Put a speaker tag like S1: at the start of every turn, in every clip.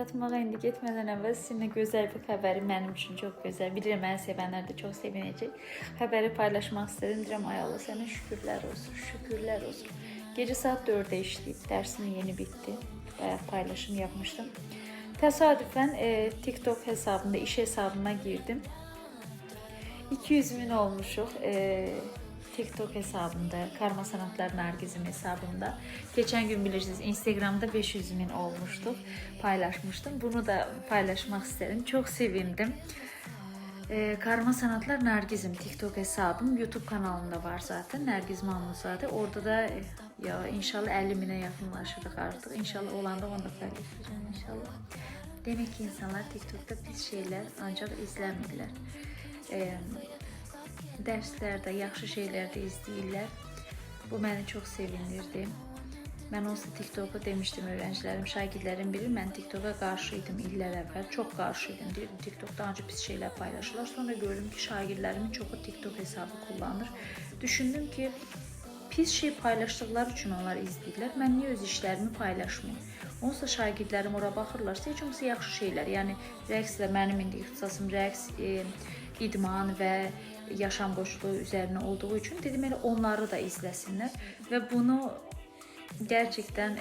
S1: Yatmağa indi getmədən əvvəl sizinlə gözəl bir xəbəri, mənim üçün çox gözəl, bilirəm məni sevənlər də çox sevinəcək. Xəbəri paylaşmaq istədim. Deyirəm, ay Allah, sənə şükürlər olsun, şükürlər olsun. Gecə saat 4-də işləyib, dərsim yeni bitdi. Bayaq paylaşım yapmışdım. Təsadüfən TikTok hesabında, iş hesabıma girdim. 200.000 olmuşuq. TikTok hesabında, Karma Sanatlar Nargizim hesabında. Geçen gün bilirsiniz Instagram'da 500.000 olmuştuk. Paylaşmıştım. Bunu da paylaşmak istedim. Çok sevindim. Karma Sanatlar Nargizim TikTok hesabım. YouTube kanalında var zaten. Nergiz Mahmudzade. Orada da ya inşallah 50.000'e yakınlaşırıq artık. İnşallah olanda onu da paylaşacağım inşallah. Demek ki insanlar TikTok'ta pis şeyler ancak izləmirlər. Dərslərdə, yaxşı şeylər də izləyirlər. Bu məni çox sevindirdi. Mən onsuz TikTok'u demişdim öğrencilerim, şagirdlərim bilir. Mən TikTok'a qarşıydım illər əvvəl. Çox qarşıydım. Deyirdim, TikTok'da ancaq pis şeylər paylaşırlar. Sonra gördüm ki, şagirdlərimin çoxu TikTok hesabı kullanır. Düşündüm ki, pis şey paylaşdıkları üçün onlar izləyirlər. Mən niyə öz işlərimi paylaşmayayım? Onsuz da şagirdlərim ora baxırlarsa, heç olmasa yaxşı şeylər. Yəni rəqslə mənim indi ixtisasım rəqs, idman və yaşam qoçluğu üzerine olduğu için dedim elə onları da izləsinlər və bunu gerçekten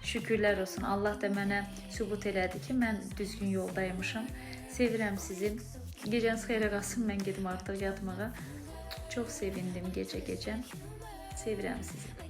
S1: şükürlər olsun. Allah da mənə sübut elədi ki, mən düzgün yoldaymışam. Sevirəm sizi. Gecəniz xeyrə qalsın. Mən gedim artıq yatmağa. Çok sevindim gece. Sevirəm sizi.